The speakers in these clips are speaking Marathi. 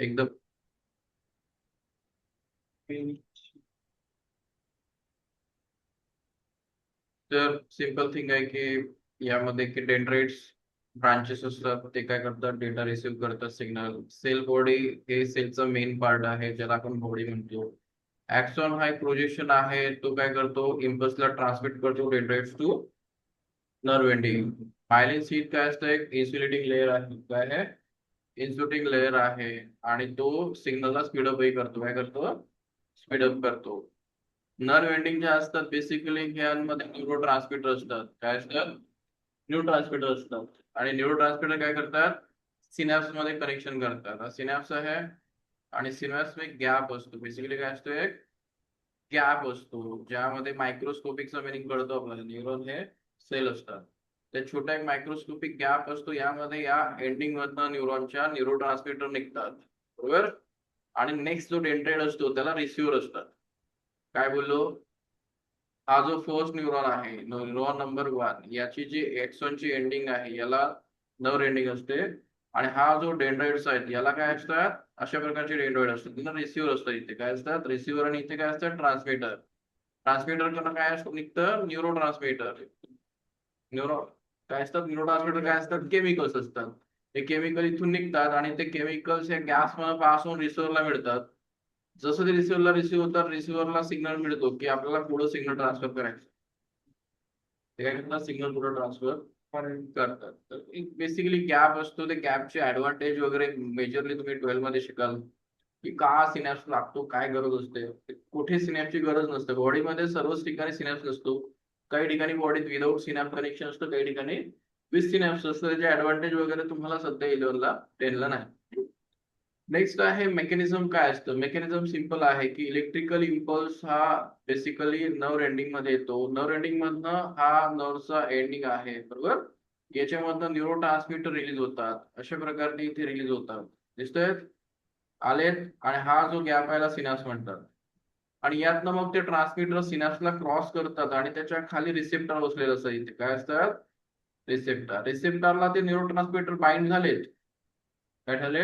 एकदम तर सिंपल थिंग आहे की यामध्ये की डेंड्राइट्स ब्रांचेस असतात, ते काय करतात, डेटा रिसिव्ह करतात सिग्नल. सेल बॉडी हे सेलचा मेन पार्ट आहे, ज्याला आपण बॉडी म्हणतो. ऍक्सॉन हा एक प्रोजेक्शन आहे, तो काय करतो, इम्पल्सला ट्रान्समिट करतो dendrites to nerve ending. Myelin sheath काय असतं, एक इन्सुलेटिंग लेअर आहे. काय आहे? इन्सुलेटिंग लेअर आहे. आणि तो सिग्नलला स्पीडअपही करतो. काय करतो? स्पीडअप करतो. नर्व एंडिंग जे असतात बेसिकली यांमध्ये न्यूरो ट्रान्समीटर असतात. काय असतात? न्यूरो ट्रान्समीटर असतात. आणि न्यूरो ट्रान्समीटर काय करतात, सिनॅप्स मध्ये कनेक्शन करतात. सिनॅप्स आहे आणि सिनॅप्स एक गॅप असतो. बेसिकली काय असतो, एक गॅप असतो ज्यामध्ये मायक्रोस्कोपिकचा मिनिंग कळतो आपल्याला. न्यूरॉन हे सेल असतात, त्या छोटा एक मायक्रोस्कोपिक गॅप असतो, यामध्ये या एंडिंग मधनं न्यूरॉनच्या न्यूरो ट्रान्समीटर निघतात. बरोबर. आणि नेक्स्ट जो डेंड्राइट असतो त्याला रिसिव्हर असतात. काय बोललो? हा जो फर्स्ट न्यूरॉन आहे, न्यूरॉन नंबर 1, याची जी एक्सॉनची एंडिंग आहे याला नर्व एंडिंग असते. आणि हा जो डेंड्राइड्स आहेत याला काय असतात, अशा प्रकारचे डेंड्राइड असतात, त्यांना रिसिव्हर असतात. इथे काय असतात? रिसिव्हर. आणि इथे काय असतात? ट्रान्समीटर. ट्रान्समीटर करणं काय असतं, निघतं न्यूरो ट्रान्समीटर. न्यूरो काय असतात, न्यूरो ट्रान्समीटर काय असतात, केमिकल्स असतात. हे केमिकल इथून निघतात आणि ते केमिकल्स या गॅस मध्ये पास होऊन रिसिव्हरला मिळतात. जसं ते रिसिव्हरला रिसिव्ह होतात, रिसिव्हरला सिग्नल मिळतो की आपल्याला पुढे सिग्नल ट्रान्सफर करायचं. ते काय करतात, सिग्नल पुढे ट्रान्सफर करतात. तर एक बेसिकली गॅप असतो, ते गॅपचे ऍडव्हान्टेज वगैरे मेजरली तुम्ही 12 मध्ये शिकाल की का सिनॅप्स लागतो, काय गरज असते. कुठे सिनॅप्सची गरज नसते, बॉडीमध्ये सर्वच ठिकाणी सिनॅप्स नसतो. काही ठिकाणी बॉडीत विदाऊट सिनॅप कनेक्शन असतं, काही ठिकाणी विथ सिनॅप्स असतं. त्याचे ऍडव्हान्टेज वगैरे तुम्हाला सध्या 11ला 10ला नाही. नेक्स्ट आहे मेकॅनिझम. काय असतं मेकॅनिझम? सिंपल आहे की इलेक्ट्रिकल इम्पल्स हा बेसिकली नर्व एंडिंग मध्ये येतो. नर्व एंडिंग मधनं हा नर्वचा एंडिंग आहे, बरोबर. याच्यामधनं न्यूरो ट्रान्समीटर रिलीज होतात, अशा प्रकारे इथे रिलीज होतात. दिसतंय? आलेत. आणि हा जो गॅप आहे सिनॅप्स म्हणतात. आणि यातनं मग ते ट्रान्समीटर सिनॅप्सला क्रॉस करतात आणि त्याच्या खाली रिसेप्टर बसलेलं असतं. इथे काय असतात? रिसेप्टर. रिसेप्टरला ते न्यूरो ट्रान्समीटर बाइंड झालेत. काय झाले?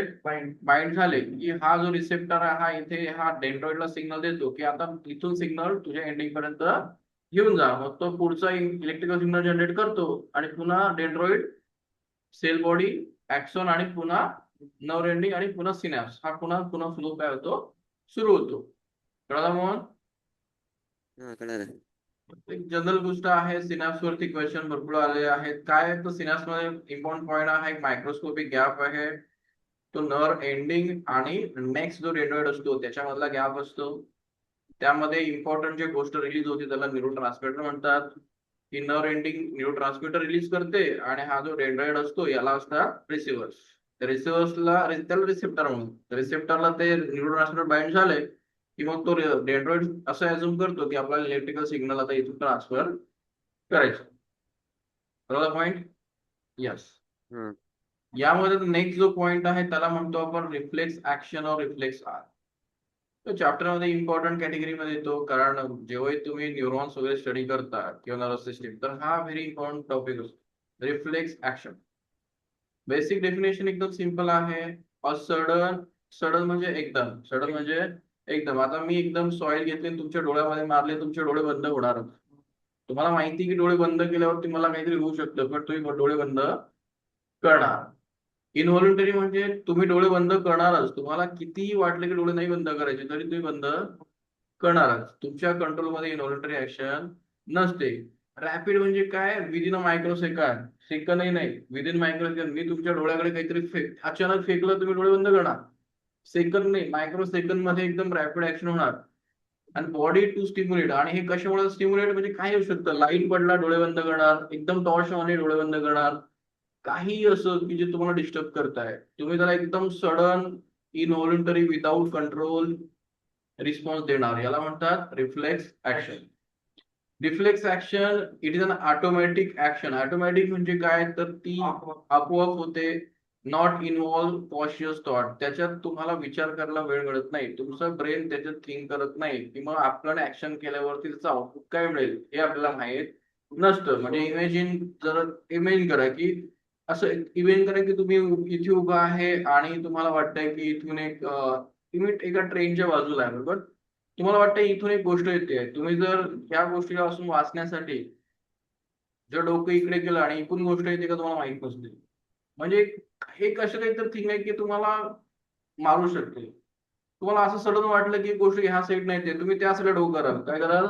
बाइंड झाले की हा जो रिसेप्टर आहे हा इथे हा डेंड्रॉइडला सिग्नल देतो की आता इथून सिग्नल तुझ्या एंडिंग पर्यंत घेऊन जा. मग तो पुढचा इलेक्ट्रिकल सिग्नल जनरेट करतो आणि पुन्हा डेंड्रॉइड, सेल बॉडी, ऍक्सॉन आणि पुन्हा नर्व एंडिंग आणि पुन्हा सिनॅप्स हा पुन्हा पुन्हा फ्लो काय होतो, सुरू होतो. कळलं मग? हा कळालं. एक जनरल गोष्ट आहे. सिनॅप्स वरती क्वेश्चन भरपूर आले आहेत. काय आहे तर सिनॅप्स मध्ये इम्पॉर्टंट पॉईंट आहे, मायक्रोस्कोपिक गॅप आहे. तो नर्व एंडिंग आणि नेक्स्ट जो डेंड्रॉइड असतो त्याच्यामधला गॅप असतो. त्यामध्ये इम्पॉर्टंट जे गोष्ट रिलीज होते त्याला न्यूरो ट्रान्समीटर म्हणतात. ही nerve ending neurotransmitter release करते आणि हा जो डेंड्रॉइड असतो याला असतात रिसिव्हर्स. रिसिव्हर्सला त्याला रिसेप्टर म्हणून, रिसेप्टरला ते न्यूरो ट्रान्समीटर बाइंड झाले की मग तो डेंड्रॉइड असं अझ्युम करतो की आपल्याला इलेक्ट्रिकल सिग्नल आता इथून ट्रान्सफर करायचं. बरोबर पॉईंट? यस. हा यामध्ये नेक्स्ट जो पॉइंट आहे त्याला म्हणतो आपण रिफ्लेक्स ऍक्शन और रिफ्लेक्स आर्ट. तो चॅप्टर मध्ये इम्पॉर्टंट कॅटेगरीमध्ये येतो, कारण जेव्हा तुम्ही न्यूरॉन्स वगैरे स्टडी करता किंवा नर्वस सिस्टीम, तर हा व्हेरी इम्पॉर्टंट टॉपिक असतो, रिफ्लेक्स ऍक्शन. बेसिक डेफिनेशन एकदम सिंपल आहे. अ सडन, सडन म्हणजे एकदम, सडन म्हणजे एकदम. आता मी एकदम सॉइल घेतले तुमच्या डोळ्यामध्ये मारले, तुमचे डोळे बंद होणार. तुम्हाला माहिती की डोळे बंद केल्यावरती मला काहीतरी होऊ शकतं, पण तुम्ही डोळे बंद करणार. इनव्हॉलंटरी म्हणजे तुम्ही डोळे बंद करणारच, तुम्हाला कितीही वाटलं की डोळे नाही बंद करायचे तरी तुम्ही बंद करणारच. तुमच्या कंट्रोलमध्ये इनव्हॉलंटरी ऍक्शन नसते. रॅपिड म्हणजे काय? Within a microsecond. सेकंदही नाही, विदिन मायक्रो सेकंड. मी तुमच्या डोळ्याकडे काहीतरी अचानक फेकलं, तुम्ही डोळे बंद करणार. सेकंद नाही, मायक्रो सेकंद मध्ये एकदम रॅपिड ऍक्शन होणार. आणि बॉडी टू स्टिम्युलेट. आणि हे कशामुळे स्टिम्युलेट म्हणजे काय होऊ शकतं, लाईट पडला डोळे बंद करणार, एकदम टॉर्च ऑन डोळे बंद करणार. काही असं की जे तुम्हाला डिस्टर्ब करताय, तुम्ही त्याला एकदम sudden, involuntary, without control response देणार, याला म्हणतात reflex action. Reflex action it is an automatic action. Automatic म्हणजे काय, तर ती आपोआप होते. Not involve conscious thought. त्याच्यात तुम्हाला विचार करायला वेळ मिळत नाही, तुमचं ब्रेन त्याच्यात थिंक करत नाही की मग आपण ऍक्शन केल्यावरती त्याचा आउटपुट काय मिळेल हे आपल्याला माहित नसतं. म्हणजे इमेजिन, जर इमेजिन करा की असं इव्हेंट करा की तुम्ही इथे उभा आहे आणि तुम्हाला वाटतंय की इथून एक तुम्ही एका ट्रेनच्या बाजूला आहे, बरोबर. तुम्हाला वाटतं इथून एक गोष्ट येते, तुम्ही जर या गोष्टीपासून वाचण्यासाठी जर डोकं इकडे केलं आणि इकडून गोष्ट येते का तुम्हाला माहित नसते. म्हणजे एक असं काहीतरी थिंग आहे की तुम्हाला मारू शकते. तुम्हाला असं सडन वाटलं की गोष्ट ह्या साईड नाही येते, तुम्ही त्या साईडला डोकं कराल, काय कराल?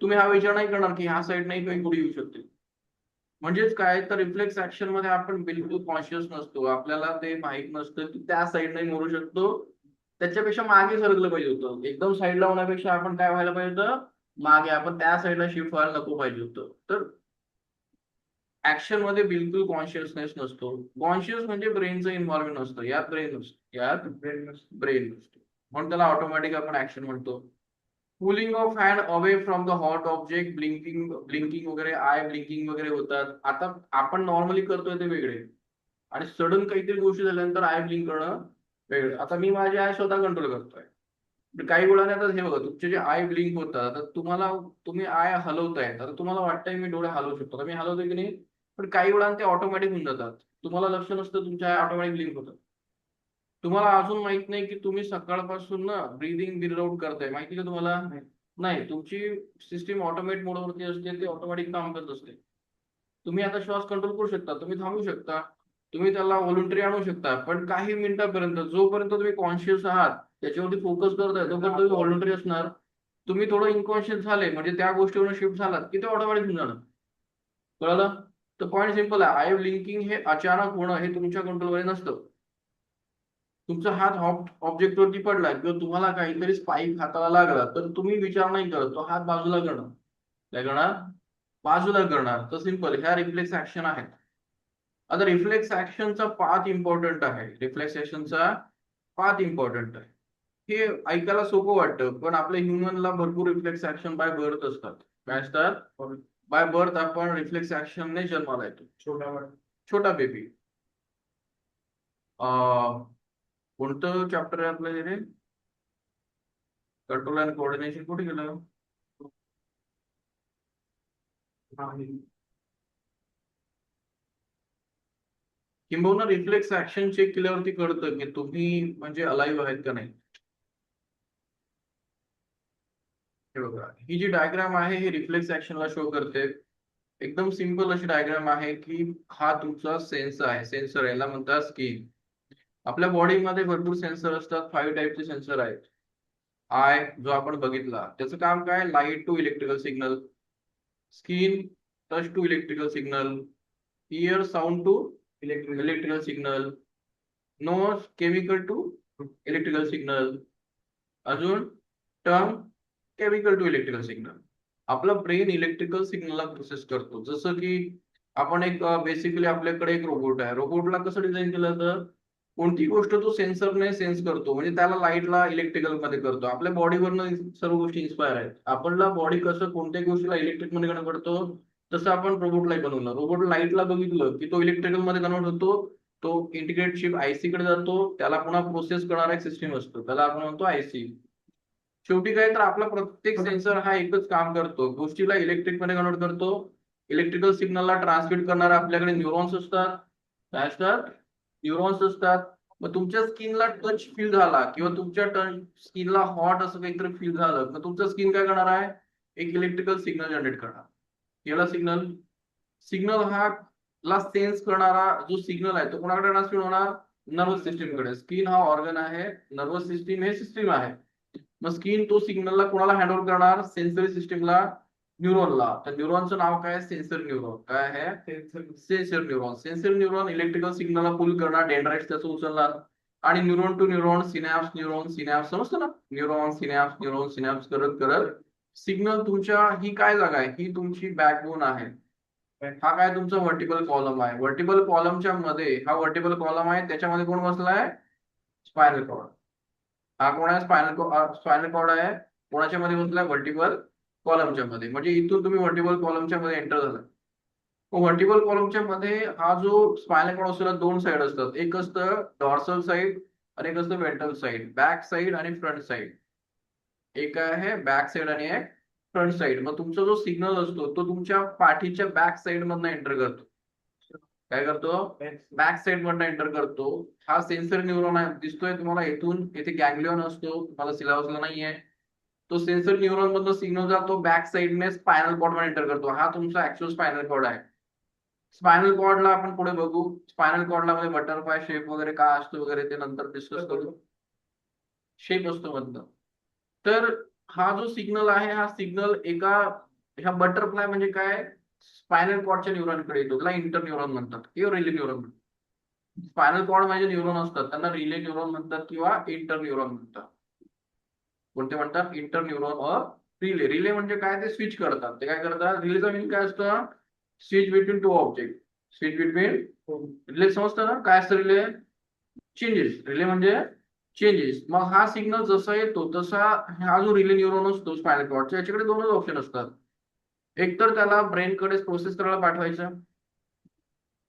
तुम्ही हा विचार नाही करणार की ह्या साईड नाही काही पुढे येऊ शकते. म्हणजेच काय तर रिफ्लेक्स ऍक्शन मध्ये आपण बिलकुल कॉन्शियस नसतो, आपल्याला ते माहित नसतं की त्या साईडने मोडू शकतो. त्याच्यापेक्षा मागे सरकलं पाहिजे होतं, एकदम साईडला होण्यापेक्षा आपण काय व्हायला पाहिजे होतं, मागे आपण त्या साईडला शिफ्ट व्हायला नको पाहिजे होतं. तर ऍक्शन मध्ये बिलकुल कॉन्शियसनेस नसतो. कॉन्शियस म्हणजे ब्रेनचं इन्व्हॉल्वमेंट नसतं, यात ब्रेन नसतो, यात ब्रेन नसतो. म्हणून त्याला ऑटोमॅटिक आपण ऍक्शन म्हणतो. Pulling of hand away from the hot object, blinking blinking वगैरे, आय ब्लिंकिंग वगैरे होतात. आता आपण नॉर्मली करतोय ते वेगळे, आणि सडन काहीतरी गोष्टी झाल्यानंतर आय ब्लिंक करणं वेगळं. आता मी माझे आय स्वतः कंट्रोल करतोय. पण काही वेळाने आता हे बघा, तुमचे जे आय ब्लिंक होतात, आता तुम्ही आय हलवताय, आता तुम्हाला वाटतंय मी डोळे हलवू शकतो, तर मी हलवतोय की नाही. पण काही वेळाने ते ऑटोमॅटिक होऊन जातात, तुम्हाला लक्ष नसतं, तुमच्या आय ऑटोमॅटिक ब्लिंक होतात. तुम्हाला अजून माहित नाही की तुम्ही सकाळपासून ना ब्रीदिंग ब्रीद आउट करताय, माहिती का तुम्हाला? नाही, तुमची सिस्टीम ऑटोमेट मोडवरती असते, ते ऑटोमॅटिक काम करत असते. तुम्ही आता श्वास कंट्रोल करू शकता, तुम्ही थांबवू शकता, तुम्ही त्याला व्हॉलंटरी आणू शकता, पण काही मिनिटापर्यंत जोपर्यंत तुम्ही कॉन्शियस आहात, त्याच्यावरती फोकस करताय, तोपर्यंत तुम्ही व्हॉलंटरी असणार. तुम्ही थोडं इनकॉन्शियस झाले म्हणजे त्या गोष्टीवर शिफ्ट झालात की ते ऑटोमॅटिक होऊन जाणार. कळलं? तर पॉईंट सिंपल आहे, आय ब्लिंकिंग हे अचानक होणं हे तुमच्या कंट्रोलमध्ये नसतं. तुमचा हात ऑब्जेक्टवरती पडला किंवा तुम्हाला काहीतरी स्पाईक हाताला लागला, तर तुम्ही विचार नाही करत, तो हात बाजूला करणार. काय करणार? बाजूला करणार. तर सिंपल, ह्या रिफ्लेक्स ऍक्शन आहेत. आता रिफ्लेक्स ऍक्शनचा पाथ इम्पॉर्टंट आहे, रिफ्लेक्स ऍक्शनचा पाथ इम्पॉर्टंट आहे. हे ऐकायला सोपं वाटतं, पण आपल्या ह्युमनला भरपूर रिफ्लेक्स ऍक्शन बाय बर्थ असतात. काय असतात? बाय बर्थ आपण रिफ्लेक्स ऍक्शनने जन्माला येतो. छोटा बेबी. कोणतं चॅप्टर आहे आपलं हे? कंट्रोल अँड कोऑर्डिनेशन कुठे गेलं? किंबहुना रिफ्लेक्स ऍक्शन चेक केल्यावरती कळतं की तुम्ही म्हणजे अलाइव्ह आहेत का नाही. हे बघा, ही जी डायग्राम आहे ही रिफ्लेक्स ऍक्शनला शो करते. एकदम सिंपल अशी डायग्राम आहे की हा तुमचा सेन्सर आहे, सेन्सर याला म्हणतात स्किन. आपल्या बॉडीमध्ये भरपूर सेन्सर असतात, 5 टाईपचे सेन्सर आहेत. आय जो आपण बघितला त्याचं काम काय? Light to electrical signal. Skin, touch to electrical signal. Ear, sound to electrical signal. Nose, chemical to electrical signal. अजून term, chemical to electrical signal. आपलं ब्रेन इलेक्ट्रिकल सिग्नलला प्रोसेस करतो. जसं की आपण एक बेसिकली आपल्याकडे एक रोबोट आहे, रोबोटला कसं डिझाईन केलं तर कोणती गोष्ट तो सेन्सरने सेन्स करतो, म्हणजे त्याला लाईटला इलेक्ट्रिकल मध्ये करतो. आपल्या बॉडीवरनं सर्व गोष्टी इन्स्पायर आहेत. आपल्याला बॉडी कसं कोणत्याही गोष्टीला इलेक्ट्रिक मध्ये कन्वर्ट करतो, तसं आपण रोबोटला बनवलं. रोबोट लाईटला बघितलं की तो इलेक्ट्रिकल मध्ये कन्वर्ट होतो. तो इंटिग्रेट चिप आयसी कडे जातो, त्याला पुन्हा प्रोसेस करणारा एक सिस्टीम असतो, त्याला आपण म्हणतो आयसी. शेवटी काय तर आपला प्रत्येक सेन्सर हा एकच काम करतो, गोष्टीला इलेक्ट्रिक मध्ये कन्वर्ट करतो. इलेक्ट्रिकल सिग्नलला ट्रान्समिट करणारे आपल्याकडे न्यूरॉन्स असतात. काय असतात? न्यूरॉन्स असतात. मग तुमच्या स्किनला टच फील झाला किंवा तुमच्या स्किनला हॉट असं काहीतरी फील झालं, मग तुमचं स्किन काय करणार आहे? एक इलेक्ट्रिकल सिग्नल जनरेट करणार. याला सिग्नल, सिग्नल हा ला सेन्स करणारा जो सिग्नल आहे तो कोणाकडे ट्रान्समिट होणार? नर्वस सिस्टीमकडे. स्किन हा ऑर्गन आहे, नर्वस सिस्टीम हे सिस्टीम आहे. मग स्किन तो सिग्नलला कोणाला हँडओव्हर करणार? सेन्सरी सिस्टीमला, न्यूरॉनला. तर न्यूरॉनचं नाव काय? Sensor neuron. काय आहे? Sensor neuron. Sensor neuron electrical सिग्नलला पुल करणार, डेंड्राइट्स त्याचं उचलणार. आणि neuron to neuron, synapse neuron, synapse, समजतं ना? न्यूरॉन सिनॅप्स, न्यूरॉन सिनॅप्स करत करत सिग्नल तुमच्या, ही काय जागा आहे? ही तुमची बॅकबोन आहे. हा काय तुमचा व्हर्टिकल कॉलम आहे. व्हर्टिकल कॉलमच्या मध्ये, हा व्हर्टिकल कॉलम आहे, त्याच्यामध्ये कोण बसलाय? Spinal cord. हा कोण आहे? स्पायनल कॉर्ड आहे. कोणाच्या मध्ये बसलाय? व्हर्टिकल कॉलमच्या मध्ये. म्हणजे इथून तुम्ही व्हर्टिकल कॉलमच्या मध्ये एंटर झाला. व्हर्टिकल कॉलमच्या मध्ये हा जो स्पायनल कॉर्ड असतो, दोन साइड असतात, एक असतं डॉर्सल साइड आणि एक असतं वेंट्रल साइड, बॅक साइड आणि फ्रंट साइड. एक आहे बॅक साइड आणि एक फ्रंट साइड. मग तुमचा जो सिग्नल असतो तो तुमच्या पाठीच्या बॅक साइड मधनं एंटर करतो. काय करतो, बॅक साइड मधनं एंटर करतो. हा सेन्सर न्यूरॉन आहे, दिसतोय तुम्हाला इथून. इथे गॅंग्लियॉन असतो, तुम्हाला सिलेबसला नाहीये. तो सेन्सर न्यूरॉन मधनं सिग्नल जातो बॅक साइडने स्पायनल कॉर्ड मध्ये एंटर करतो. हा तुमचा ऍक्च्युअल स्पायनल कॉर्ड आहे. स्पायनल कॉर्डला आपण पुढे बघू. स्पायनल कॉर्डला मध्ये बटरफ्लाय शेप वगैरे काय असतो वगैरे ते नंतर डिस्कस करू. शेप असतो मधनं. तर हा जो सिग्नल आहे, हा सिग्नल एका ह्या बटरफ्लाय म्हणजे काय, स्पायनल कॉर्डच्या न्यूरॉनकडे येतो. त्याला इंटर न्यूरॉन म्हणतात किंवा रिले न्यूरॉन म्हणतात. स्पायनल कॉर्ड म्हणजे न्यूरॉन असतात, त्यांना रिले न्यूरॉन म्हणतात किंवा इंटर न्यूरॉन म्हणतात. कोणते म्हणतात, इंटर न्यूरॉन और रिले. रिले म्हणजे काय, ते स्विच करतात. ते काय करतात, रिलेचा मीनिंग काय असतं, switch between two object. Switch between, relay समजतं ना काय असतं रिले, चेंजेस. रिले म्हणजे चेंजेस. मग हा सिग्नल जसा येतो तसा हा जो रिले न्यूरॉन असतो स्पायनल कॉर्डचा, याच्याकडे दोनच ऑप्शन असतात. एक तर त्याला ब्रेनकडे प्रोसेस करायला पाठवायचं,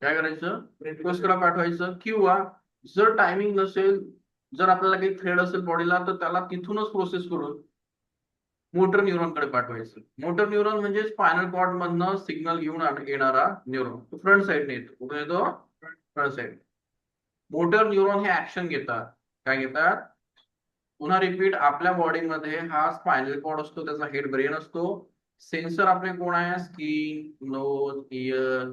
काय करायचं, प्रोसेस करायला पाठवायचं. किंवा जर टायमिंग नसेल, जर आपल्याला काही थ्रेड असेल बॉडीला, तर त्याला तिथूनच प्रोसेस करून मोटर न्यूरॉनकडे पाठवायचं. मोटर न्यूरॉन म्हणजे स्पायनल कॉर्ड मधनं सिग्नल घेऊन येणारा न्यूरॉन. तो फ्रंट साईडने येतो. कुठे येतो, फ्रंट साईड. मोटर न्यूरॉन हे ऍक्शन घेतात. काय घेतात, पुन्हा रिपीट. आपल्या बॉडीमध्ये हा स्पायनल कॉर्ड असतो, त्याचा हेड ब्रेन असतो. सेन्सर आपले कोण आहे, स्किन, नोज, इयर,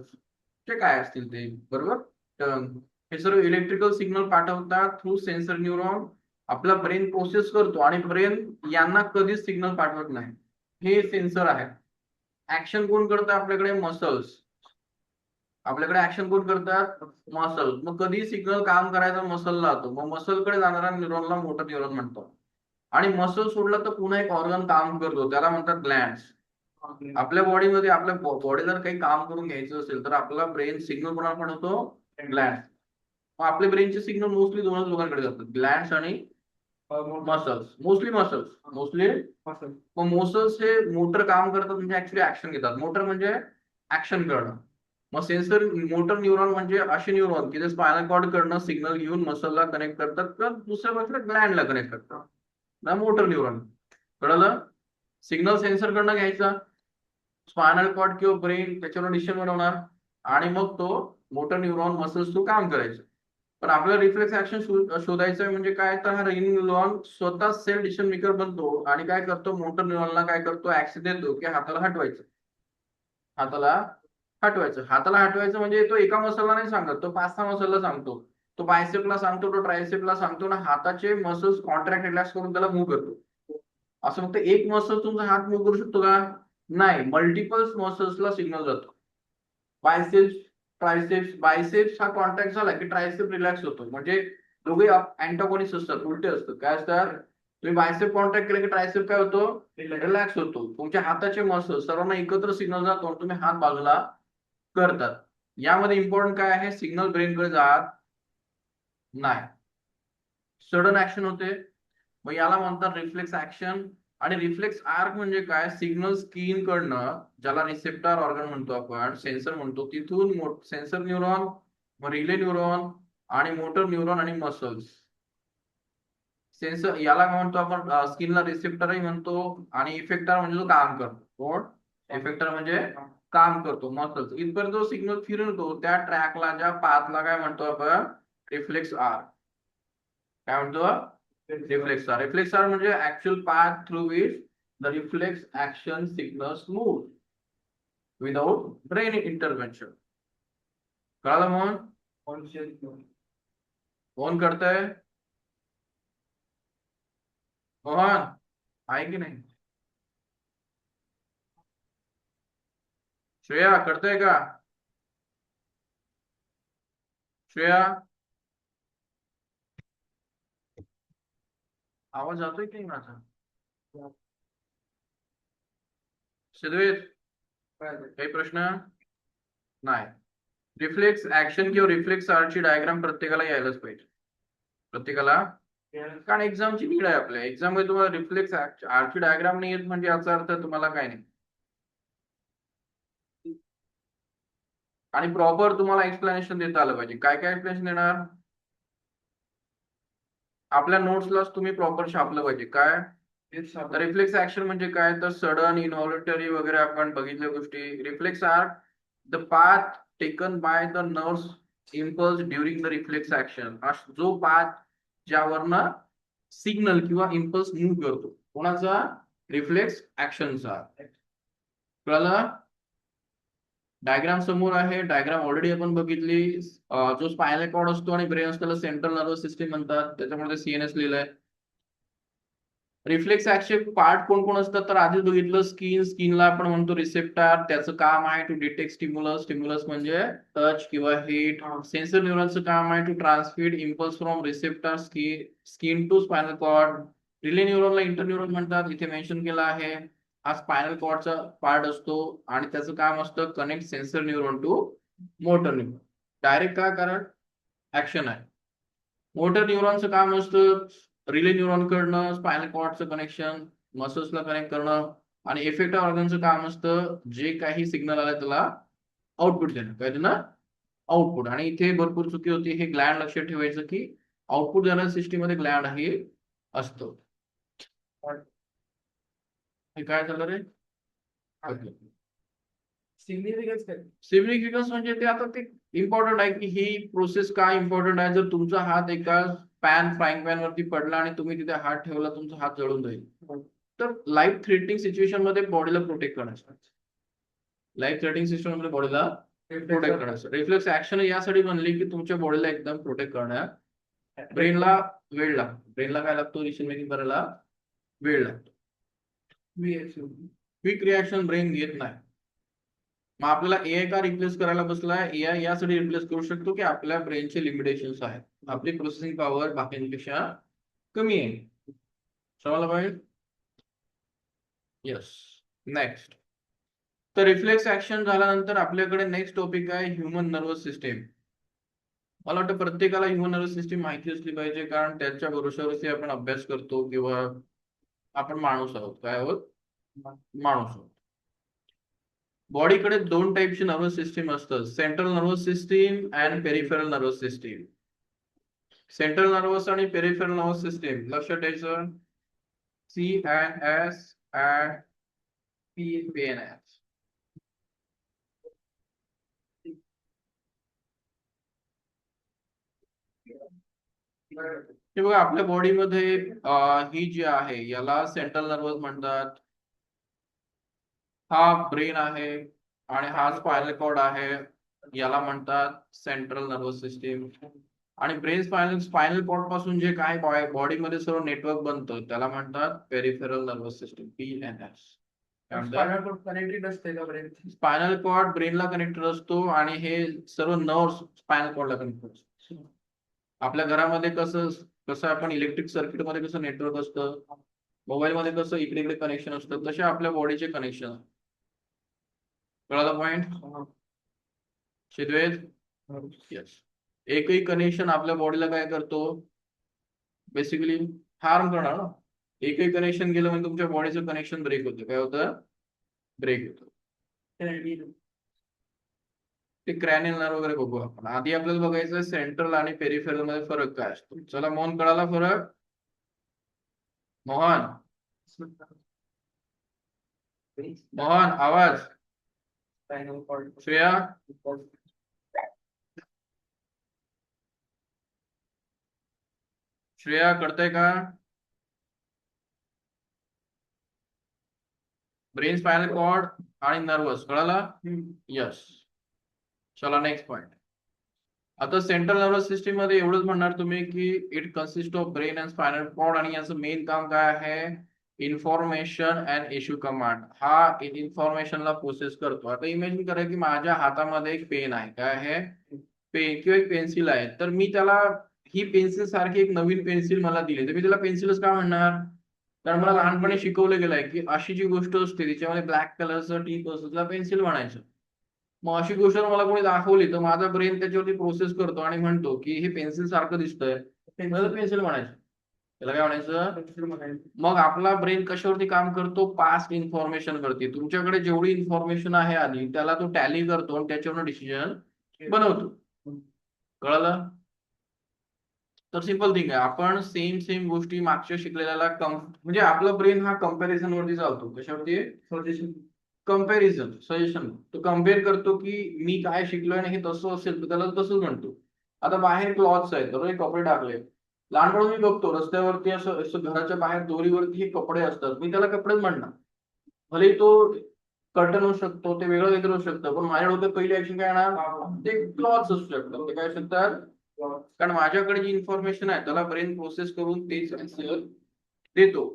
जे काय असतील ते, बरोबर, टंग. हे सर्व इलेक्ट्रिकल सिग्नल पाठवतात थ्रू सेन्सर न्यूरॉन. आपला ब्रेन प्रोसेस करतो आणि ब्रेन यांना कधीच सिग्नल पाठवत नाही. हे सेन्सर आहे. ऍक्शन कोण करतं, आपल्याकडे मसल्स. आपल्याकडे ऍक्शन कोण करतात, मसल. मग कधी सिग्नल काम करायचा मसलला जातो, मग मसलकडे जाणाऱ्या न्यूरॉनला मोटर न्यूरॉन म्हणतो. आणि मसल सोडलं तर पुन्हा एक ऑर्गन काम करतो, त्याला म्हणतात ग्लँड्स. आपल्या बॉडीमध्ये, आपल्या बॉडीला काही काम करून घ्यायचं असेल तर आपला ब्रेन सिग्नल कोणाला पाठवतो, ग्लँड. मग आपल्या ब्रेनचे सिग्नल मोस्टली दोनच लोकांकडे जातात, ग्लँड्स आणि मसल्स. मोस्टली मसल्स, मोस्टली मग मसल्स हे मोटर काम करतात, म्हणजे ऍक्च्युली ऍक्शन घेतात. मोटर म्हणजे ऍक्शन करणं. मग सेन्सर मोटर न्यूरॉन म्हणजे असे न्यूरॉन की जे स्पायनल कॉर्ड कडनं सिग्नल घेऊन मसलला कनेक्ट करतात, तर दुसऱ्या बाजूला ग्लँडला कनेक्ट करतात ना, मोटर न्यूरॉन. कळलं, सिग्नल सेन्सर कडनं घ्यायचा, स्पायनल कॉर्ड किंवा ब्रेन त्याच्यावर डिसिजन बनवणार, आणि मग तो मोटर न्यूरॉन मसल्स तो काम करायचं. पण आपल्याला रिफ्लेक्स ऍक्शन शोधायचं म्हणजे काय, तर हा रिंग न्यूरॉन स्वतः सेल्फ डिसिजन मेकर बनतो आणि काय करतो, मोटर न्यूरॉनला काय करतो, ऍक्शन देतो की हाताला हटवायचं. हाताला हटवायचं. हाताला हटवायचं म्हणजे तो एका मसलला नाही सांगत, तो 5-6 मसलला सांगतो. तो बायसेपला सांगतो, तो ट्रायसेपला सांगतो ना, हाताचे मसल्स कॉन्ट्रॅक्ट रिलॅक्स करून त्याला मूव्ह करतो. असं फक्त एक मसल तुमचा हात मूव्ह करू शकतो का, नाही, मल्टिपल मसल्सला सिग्नल जातो. Biceps, triceps. बायसेप्स हा कॉन्ट्रॅक्ट झाला की ट्रायसेप रिलॅक्स होतो. म्हणजे दोघे अँटागोनिस्ट असतात, उलटे असतात. काय असतात, तुम्ही बायसेप कॉन्ट्रॅक्ट केलं की ट्रायसेप काय होतो, रिलॅक्स होतो. तुमच्या हाताचे मसल सर्वांना एकत्र सिग्नल जातो आणि तुम्ही हात बाजूला करतात. यामध्ये इम्पॉर्टंट काय आहे, सिग्नल ब्रेनकडे जात नाही, सडन ऍक्शन होते. मग याला म्हणतात रिफ्लेक्स ऍक्शन. आणि रिफ्लेक्स आर्क म्हणजे काय, सिग्नल स्किन कडनं, ज्याला रिसेप्टर ऑर्गन म्हणतो आपण, सेन्सर म्हणतो, तिथून सेन्सर न्यूरॉन, मग रिले न्यूरॉन आणि मोटर न्यूरॉन आणि मसल्स. सेन्सर याला काय म्हणतो आपण, स्किनला रिसेप्टरही म्हणतो. आणि इफेक्टर म्हणजे जो काम करतो, कोण, इफेक्टर म्हणजे काम करतो, मसल्स. इथपर्यंत जो सिग्नल फिरतो त्या ट्रॅकला, ज्या पाथला काय म्हणतो आपण, रिफ्लेक्स आर्क. काय म्हणतो, रिफ्लेक्स आर्क. रिफ्लेक्स आर्क म्हणजे actual path through which the reflex action signals move without brain intervention. कळालं म्हणून, कोण करतंय, मोहन आहे की नाही, श्रेया करतोय का, श्रेया आवाज जातोय की नाही माझा, सिद्धवेद काही प्रश्न नाही. रिफ्लेक्स ऍक्शन किंवा रिफ्लेक्स आर्टची डायग्राम प्रत्येकाला यायलाच पाहिजे, प्रत्येकाला. कारण एक्झामची नीड आहे, आपल्या एक्झाम मध्ये तुम्हाला रिफ्लेक्स आर्टची डायग्राम नाही येत म्हणजे याचा अर्थ तुम्हाला काय नाही. आणि प्रॉपर तुम्हाला एक्सप्लेनेशन देता आलं पाहिजे. काय काय एक्सप्लेनेशन देणार, आपल्या नोट्सलाच तुम्ही प्रॉपर छापलं पाहिजे. काय, रिफ्लेक्स ऍक्शन म्हणजे काय, तर सडन, इनव्हॉल्युटरी वगैरे आपण बघितल्या गोष्टी. Reflex art, the path taken by the nerves impulse during the reflex action. जो पाथ ज्यावरनं सिग्नल किंवा इम्पल्स मूव्ह करतो, कोणाचा? रिफ्लेक्स ऍक्शनचा. कळलं? डायग्राम समोर आहे. डायग्राम ऑलरेडी आपण बघितली. जो स्पायनल कॉर्ड असतो आणि ब्रेन असतो त्याला सेंट्रल नर्वस सिस्टीम म्हणतात, त्याच्यामध्ये सीएनएस लिहिलंय. रिफ्लेक्स ऍक्शन पार्ट कोण कोण असतात तर आधीच बघितलं. स्किनला आपण म्हणतो रिसेप्टर, त्याचं काम आहे टू डिटेक्ट स्टिम्युलस. स्टिम्युलस म्हणजे टच किंवा हीट. सेन्सर न्यूरॉनचं काम आहे to transmit impulse from receptor skin to spinal cord. Relay न्यूरॉनला इंटरन्यूरॉन म्हणतात, इथे मेन्शन केलं आहे. हा स्पायनल कॉर्डचा पार्ट असतो आणि त्याचं काम असतं connect sensor neuron to motor neuron. Direct का? कारण ऍक्शन आहे. मोटर न्यूरॉनचं काम असतं रिले न्यूरॉन कडनं स्पायनल कॉर्डचं कनेक्शन मसल्सला कनेक्ट करणं, आणि इफेक्टिव्ह ऑर्गनचं काम असतं जे काही सिग्नल आला त्याला आउटपुट देणं. काय देणं? आउटपुट. आणि इथे भरपूर चुकी होती. हे ग्लँड लक्षात ठेवायचं की आउटपुट देणाऱ्या सिस्टीम मध्ये ग्लँड हे असतो. हे काय झालं रे? सिग्निफिकन्स म्हणजे ते आता ते इम्पॉर्टंट आहे की ही प्रोसेस का इम्पॉर्टंट आहे. जर तुमचा हात एका फ्राईंग पॅन वरती पडला आणि तुम्ही तिथे हात ठेवला, तुमचा हात जळून जाईल. तर लाईफ थ्रेटनिंग सिच्युएशन मध्ये बॉडीला प्रोटेक्ट करण्यासाठी, लाईफ थ्रेटनिंग सिस्टम मध्ये बॉडीला प्रोटेक्ट करण्यासाठी रिफ्लेक्स ऍक्शन यासाठी बनली की तुमच्या बॉडीला एकदम प्रोटेक्ट करण्यात. ब्रेनला वेळ लागतो. ब्रेनला काय लागतो? डिसिजन मेकिंग करायला वेळ लागतो. क्विक रिॲक्शन ब्रेन घेत नाही. मग आपल्याला एआय का रिप्लेस करायला बसलाय? एआय यासाठी रिप्लेस करू शकतो की आपल्या ब्रेनचे लिमिटेशन्स आहेत. आपली प्रोसेसिंग पॉवर बाकींपेक्षा कमी आहे. समजलं पाहिजे? येस. नेक्स्ट. तर रिफ्लेक्स ऍक्शन झाल्यानंतर आपल्याकडे नेक्स्ट टॉपिक आहे ह्युमन नर्वस सिस्टीम. मला वाटतं प्रत्येकाला ह्युमन नर्वस सिस्टीम माहिती असली पाहिजे, कारण त्याच्या भरोश्यावरती आपण अभ्यास करतो किंवा आपण माणूस आहोत. काय आहोत? माणूस आहोत. बॉडीकडे दोन टाईपची नर्वस सिस्टीम असतात, central nervous system and peripheral nervous system. Central nervous आणि पेरिफेरल नर्वस सिस्टीम लक्षात ठेवायचं. CNS and PNS. हे बघा, आपल्या बॉडीमध्ये ही जी आहे याला सेंट्रल नर्वस म्हणतात. हा ब्रेन आहे आणि हा स्पायनल कॉर्ड आहे, याला म्हणतात सेंट्रल नर्वस सिस्टीम. आणि ब्रेन स्पायनल कॉर्ड पासून जे काय बॉडीमध्ये सर्व नेटवर्क बनतं त्याला म्हणतात peripheral nervous system, PNS. Connected असते का ब्रेन? स्पायनल कॉर्ड ब्रेनला कनेक्टेड असतो आणि हे सर्व नर्व्स स्पायनल कॉर्डला कनेक्टेड असतो. आपल्या घरामध्ये कसं कसं आपण इलेक्ट्रिक सर्किट मध्ये कसं नेटवर्क असतं, मोबाईल मध्ये कसं इकडे इकडे कनेक्शन असतं, तसे आपल्या बॉडीचे कनेक्शन. कळालं पॉइंट? शिद्वेद? येस. एकही कनेक्शन आपल्या बॉडीला काय करतो? बेसिकली हार्म करणार ना. एकही कनेक्शन गेलं म्हणजे तुमच्या बॉडीचं कनेक्शन ब्रेक होतं. काय होतं? ब्रेक होतं. ते क्रॅनियल नर्व वगैरे बघू आपण. आधी आपल्याला बघायचं सेंट्रल आणि पेरिफेरल मध्ये फरक काय असतो. चला, मोहन कळाला फरक? मोहन, मोहन आवाज. श्रेया, श्रेया कळतंय का? ब्रेन, स्पायनल कॉर्ड आणि नर्वस कळाला? यस. चला नेक्स्ट पॉइंट. आता सेंट्रल नर्वस सिस्टीम मध्ये एवढंच म्हणणार तुम्ही की it consist of brain and spinal cord, आणि याचं मेन काम काय आहे? Information and issue command. हा इन्फॉर्मेशनला प्रोसेस करतो. आता इमॅजिन करा की माझ्या हातामध्ये एक पेन आहे. काय आहे? पेन किंवा एक पेन्सिल आहे. तर मी त्याला ही पेन्सिल सारखी एक नवीन पेन्सिल मला दिली, तर मी त्याला पेन्सिलच का म्हणणार? कारण मला लहानपणी शिकवलं गेलंय की अशी जी गोष्ट असते तिच्यामध्ये ब्लॅक कलरचं टीप असतं त्याला पेन्सिल म्हणायचं. मग अशी गोष्ट मला कोणी दाखवली तर माझा ब्रेन त्याच्यावरती प्रोसेस करतो आणि म्हणतो की हे पेन्सिल सारखं दिसतंय, पेन्सिल म्हणायचं. त्याला काय म्हणायचं? मग आपला ब्रेन कशावरती काम करतो? पास्ट इन्फॉर्मेशन वरती. तुमच्याकडे जेवढी इन्फॉर्मेशन आहे आधी त्याला तो टॅली करतो आणि त्याच्यावरून डिसिजन बनवतो. कळलं? तर सिंपल थिंग आहे, आपण सेम गोष्टी मागच्या शिकलेल्याला म्हणजे आपला ब्रेन हा कम्पॅरिझन वरती चालतो. कशावरती? कम्पॅरिझन सजेशन, तो कम्पेअर करतो की मी काय शिकलोय आणि हे तसं असेल तर त्याला तसंच म्हणतो. आता बाहेर क्लॉथ्स आहेत तर हे कपडे टाकले, लहानपणी मी बघतो रस्त्यावरती असं असं घराच्या बाहेर दोरीवरती हे कपडे असतात, मी त्याला कपडेच म्हणणार. भले तो कर्टन होऊ शकतो, ते वेगळं वेगळं होऊ शकतं, पण माझ्या डोक्यात पहिली ऍक्शन काय येणार, ते क्लॉथ्स असू शकतात. ते काय असू शकतात, कारण माझ्याकडे जी इन्फॉर्मेशन आहे त्याला ब्रेन प्रोसेस करून तेच आन्सर देतो.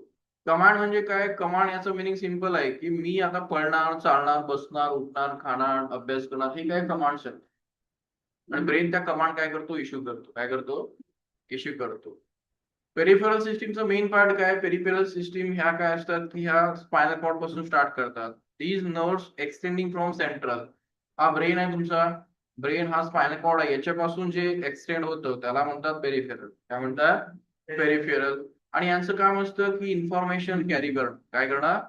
कमांड म्हणजे काय, कमांड याचं मिनिंग सिम्पल आहे की मी आता पळणार, चालणार, बसणार, उठणार, खाणार, अभ्यास करणार, हे काय कमांड्स आहेत. आणि ब्रेन त्या कमांड काय करतो, इश्यू करतो. काय करतो, इश्यू करतो. पेरिफेरल सिस्टीमचं मेन पार्ट काय, पेरिफेरल सिस्टीम ह्या काय असतात की ह्या स्पायनल कॉर्ड पासून स्टार्ट करतात. These nerves extending from central, हा ब्रेन आहे तुमचा, ब्रेन हा स्पायनल कॉर्ड आहे, याच्यापासून जे एक्सटेंड होतं त्याला म्हणतात पेरिफेरल. काय म्हणतात, पेरिफेरल. आणि यांचं काम असतं की इन्फॉर्मेशन कॅरी करणं. काय करणं,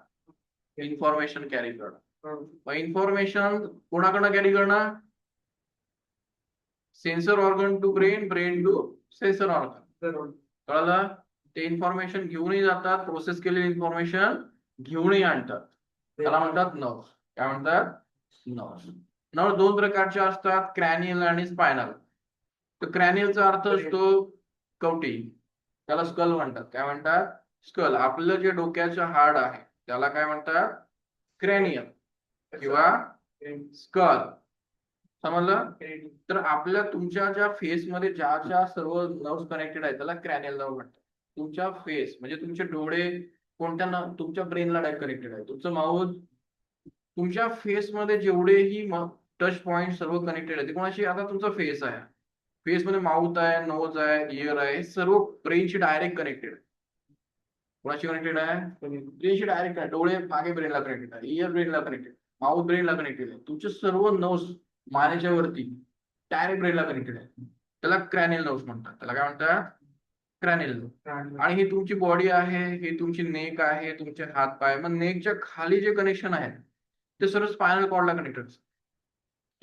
इन्फॉर्मेशन कॅरी करणं. मग इन्फॉर्मेशन कोणाकडनं कॅरी करणं, sensor organ to brain, brain to sensor organ. कळलं, ते इन्फॉर्मेशन घेऊनही जातात, प्रोसेस केलेली इन्फॉर्मेशन घेऊनही आणतात, त्याला म्हणतात नर्व्स. काय म्हणतात, नर्व्स. नर्व्स दोन प्रकारचे असतात, क्रॅनियल आणि स्पायनल. तर क्रॅनियलचा अर्थ असतो कवटी, त्याला स्कल म्हणतात. काय म्हणतात, स्कल. आपलं जे डोक्याचं हाड आहे त्याला काय म्हणतात, क्रॅनियल किंवा स्कल. समजलं. तर आपल्या तुमच्या ज्या फेस मध्ये ज्या ज्या सर्व नर्व्स कनेक्टेड आहेत त्याला क्रॅनियल नर्व म्हणतात. तुमच्या फेस म्हणजे तुमचे डोळे कोणत्या तुमच्या ब्रेनला डायरेक्ट कनेक्टेड आहे. तुमचं माउथ, तुमच्या फेस मध्ये जेवढेही टच पॉइंट सर्व कनेक्टेड आहे ते कोणाशी, आता तुमचा फेस आहे, फेस मध्ये माउथ आहे, नोज आहे, इयर आहे, हे सर्व ब्रेनशी डायरेक्ट कनेक्टेड आहे. कोणाशी कनेक्टेड आहे, ब्रेनशी डायरेक्ट आहे. डोळे मागे ब्रेनला कनेक्टेड आहे, इयर ब्रेनला कनेक्टेड, माउथ ब्रेनला कनेक्टेड आहे. तुमचे सर्व नर्व्स मानेच्या वरती डायरेक्ट ब्रेनला कनेक्टेड आहे, त्याला क्रॅनियल नर्व्स म्हणतात. त्याला काय म्हणतात, क्रॅनियल नर्व्स. आणि ही तुमची बॉडी आहे, ही तुमची नेक आहे, तुमचे हात पाय. मग नेकच्या खाली जे कनेक्शन आहे ते सर्व स्पायनल कॉर्डला कनेक्टेड.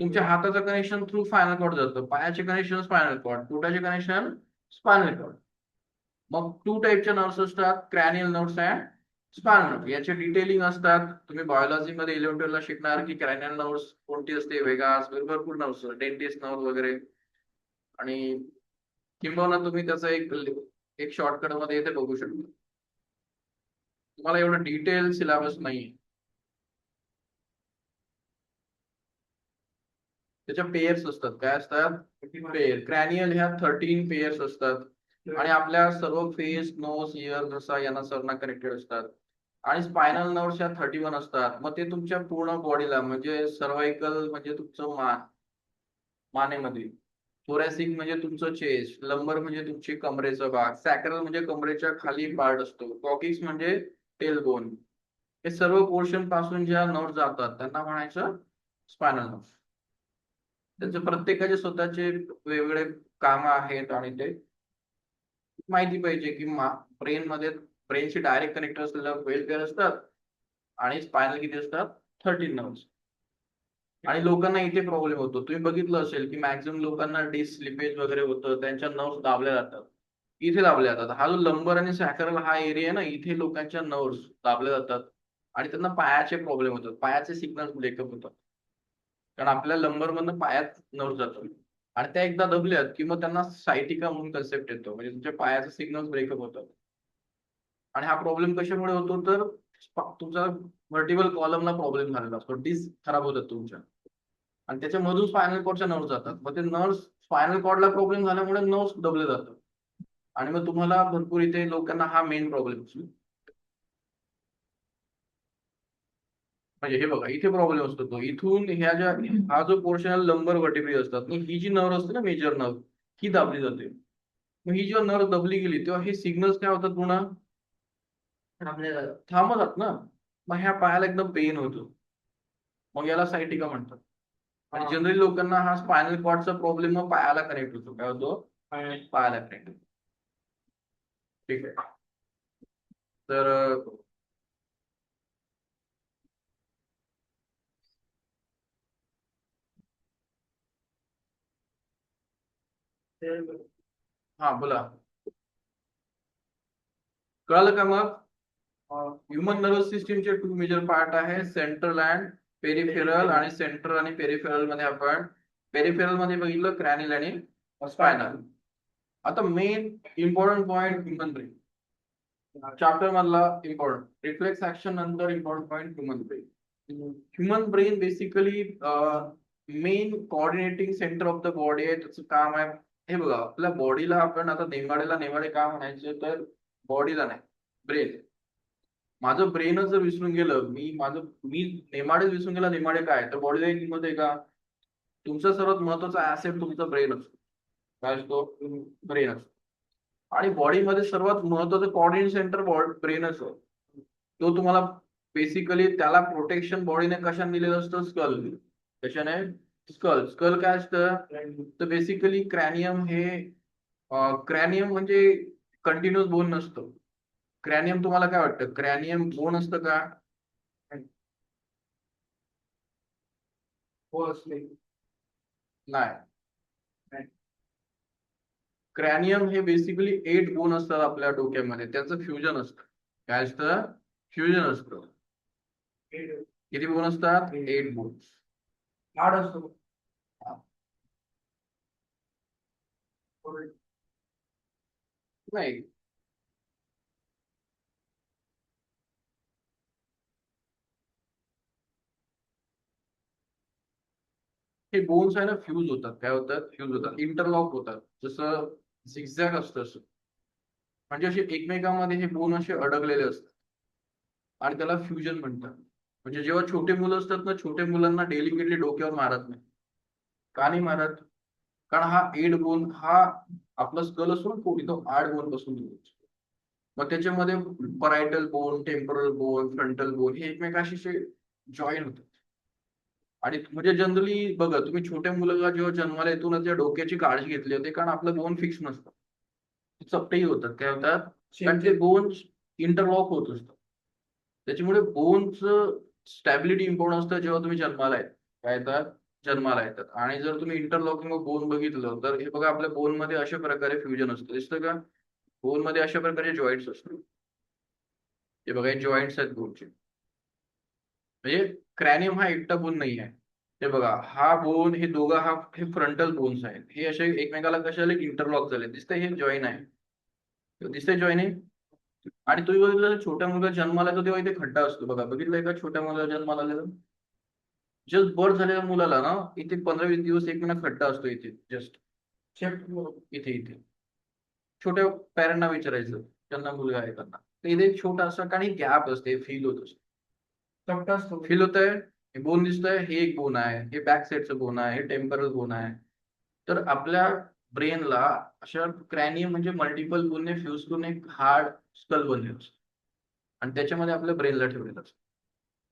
तुमच्या हाताचं कनेक्शन थ्रू स्पायनल कॉर्ड जातं, पायाचे कनेक्शन स्पायनल कॉर्ड, पोटाचे कनेक्शन स्पायनल कॉर्ड. मग टू टाईपच्या नर्व्स असतात, cranial nerves and spinal nerves. याचे डिटेलिंग असतात, तुम्ही बायोलॉजी मध्ये 11th ला शिकणार की क्रॅनियल नर्व्स कोणती असते, वेगास, भरपूर नर्व्स, डेंटिस्ट नर्व वगैरे. आणि किंबहुना तुम्ही त्याचा एक एक शॉर्टकट मध्ये इथे बघू शकता. तुम्हाला एवढं डिटेल सिलेबस नाही. त्याच्या पेयर्स असतात. काय असतात, पेयर. क्रॅनियल ह्या 13 पेयर्स असतात आणि आपल्या सर्व फेस, नोज, इयर, घसा यांना सर्वांना कनेक्टेड असतात. आणि स्पायनल नर्व्स ह्या 31 असतात. मग ते तुमच्या पूर्ण बॉडीला, म्हणजे सर्वायकल म्हणजे तुमचं मान, मानेमध्ये, थोरॅसिक म्हणजे तुमचं चेस्ट, लंबर म्हणजे तुमची कमरेचा भाग, सॅक्रल म्हणजे कमरेच्या खाली पार्ट असतो, कॉकिक्स म्हणजे टेल बोन. हे सर्व पोर्शन पासून ज्या नर्व्स जातात त्यांना म्हणायचं स्पायनल नर्व्स. त्याचे प्रत्येकाचे स्वतःचे वेगवेगळे काम आहेत आणि ते माहिती पाहिजे की ब्रेन मध्ये, ब्रेनशी डायरेक्ट कनेक्ट असलेल्या 12 पेअर असतात आणि स्पायनल किती असतात, 13 नर्व्स. आणि लोकांना इथे प्रॉब्लेम होतो, तुम्ही बघितलं असेल की मॅक्झिमम लोकांना डिस्क स्लिपेज वगैरे होतं, त्यांच्या नर्व्स दाबल्या जातात, इथे दाबल्या जातात. हा जो लंबर आणि सॅक्रल हा एरिया आहे ना, इथे लोकांच्या नर्व्स दाबल्या जातात आणि त्यांना पायाचे प्रॉब्लेम होतात, पायाचे सिग्नल ब्रेकअप होतात. कारण आपल्या लंबर मधनं पायात नर्व जातो आणि त्या एकदा दबल्यात की मग त्यांना सायटिका म्हणून कन्सेप्ट येतो, म्हणजे तुमच्या पायाचे सिग्नल ब्रेकअप होतात. आणि हा प्रॉब्लेम कशामुळे होतो, तर तुमचा व्हर्टिबल कॉलमला प्रॉब्लेम झालेला असतो, डिस्क खराब होतात तुमच्या आणि त्याच्यामधून स्पायनल कॉर्डच्या नर्व जातात. मग ते नर्व, स्पायनल कॉर्डला प्रॉब्लेम झाल्यामुळे नर्व दबले जातात आणि मग तुम्हाला भरपूर इथे लोकांना हा मेन प्रॉब्लेम असतो. म्हणजे हे बघा इथे प्रॉब्लेम असतो तो इथून ह्या ज्या, हा जो पोर्शन लंबर वर्टिब्री असतात, मग ही जी नर्व असते ना, मेजर नर्व, ही दाबली जाते. मग ही जेव्हा नर्व दबली गेली तेव्हा हे सिग्नल्स काय होतात, पुन्हा थांबतात ना. मग ह्या पायाला एकदम पेन होतो, मग याला सायटिका म्हणतात. आणि जनरली लोकांना हा स्पायनल कॉर्डचा प्रॉब्लेम मग पायाला कनेक्ट होतो. काय होतो, पायाला कनेक्ट होतो. ठीक आहे. तर हा बोला, कळालं का मग. ह्युमन नर्वस सिस्टीमचे 2 मेजर पार्ट आहे, सेंट्रल अँड पेरिफेरल. आणि सेंट्रल आणि पेरिफेरल मध्ये आपण पेरिफेरल मध्ये बघितलं क्रॅनियल आणि स्पायनल. आता main important point human brain chapter मधला इम्पॉर्टंट रिफ्लेक्स ऍक्शन नंतर important point human brain. Human brain basically main coordinating centre of the body आहे. त्याचं काम आहे, हे बघा आपल्या बॉडीला आपण आता नेमाडे का म्हणायचे तर बॉडीला नाही, ब्रेन. माझं ब्रेनच जर विसरून गेलं, मी नेमाडेच विसरून गेला, नेमाडे काय तर बॉडीला किंमत आहे का? तुमचा सर्वात महत्वाचा ऍसेट तुमचा ब्रेन असतो. काय असतो? ब्रेन असतो. आणि बॉडीमध्ये सर्वात महत्वाचं कोऑर्डिनेट सेंटर ब्रेनच आहे. तो तुम्हाला बेसिकली त्याला प्रोटेक्शन बॉडीने कशाने दिलेलं असतं? स्कल. कशाने? स्कल. स्कल काय असतं तर बेसिकली क्रॅनियम हे क्रॅनियम म्हणजे कंटिन्युअस बोन नसतं. क्रॅनियम तुम्हाला काय वाटतं? क्रॅनियम बोन असतं का? हो असले नाही. क्रॅनियम हे बेसिकली 8 बोन असतात आपल्या डोक्यामध्ये, त्याचं फ्युजन असतं. काय असतं? फ्युजन असतं. किती बोन असतात? 8 बोन. हाड असतो. नाही, हे बोन्स आहे ना फ्यूज होतात. काय होतात? फ्यूज होतात, इंटरलॉक होतात. जसं झिगझॅग असतं असं. म्हणजे असे एकमेकांमध्ये हे बोन असे अडकलेले असतात आणि त्याला फ्युजन म्हणतात. म्हणजे जेव्हा छोटे मुलं असतात ना, छोट्या मुलांना डेलिकेटली डोक्यावर मारत नाही. का नाही मारत? कारण हा 8 बोन हा आपला स्कल असतो ना, पोटी तो 8 बोन पासून बनतो. मग त्याच्यामध्ये parietal bone, temporal bone, frontal bone हे एकमेकाशी जॉईन होतात. आणि म्हणजे जनरली बघा, तुम्ही छोट्या मुलाला जेव्हा जन्माला येतो ना, त्या डोक्याची काळजी घेतली होती, कारण आपलं बोन फिक्स नसतं. चपटेही होतात. काय होतात? कारण ते बोन्स इंटरलॉक होत असतात. त्याच्यामुळे बोनच स्टॅबिलिटी इम्पॉर्टंट असतं जेव्हा तुम्ही जन्माला येतात. काय येतात? जन्माला येतात. आणि जर तुम्ही इंटरलॉकिंग बोन बघितलं तर हे बघा, आपल्या बोन मध्ये अशा प्रकारे फ्युजन असतं. दिसतं का? बोन मध्ये अशा प्रकारे जॉईंट्स असतात. हे बघा, हे जॉईंट्स आहेत बोनचे. म्हणजे क्रॅनियम हा एकटा बोन नाही आहे. हे बघा, हा बोन हे दोघं हे फ्रंटल बोन्स आहेत. हे असे एकमेकाला कशाला इंटरलॉक झाले. दिसतंय? हे जॉईन आहे. दिसतंय जॉईन आहे. आणि तुम्ही बघितलं छोट्या मुलाला जन्माला येतो तेव्हा इथे खड्डा असतो बघा. बघितलंय का छोट्या मुलाला जन्माला आलेलं? जस्ट बर्थ झालेल्या मुलाला ना इथे 15-20 दिवस एक महिना खड्डा असतो इथे, जस्ट इथे इथे. छोट्या पॅरेंटना विचारायचं त्यांना मुलगा आहे त्यांना, तर इथे एक छोटा असा काही गॅप असते, फील होत असतो. फील होत आहे. हे बोन दिसतंय, हे एक बोन आहे, हे बॅक साईडचं बोन आहे, हे टेम्परल बोन आहे. तर आपल्या ब्रेनला अशा क्रॅनियम म्हणजे मल्टिपल बोनने फ्यूज करून एक हार्ड स्कल बनलेलं असतं आणि त्याच्यामध्ये आपल्या ब्रेनला ठेवलेलं असतं.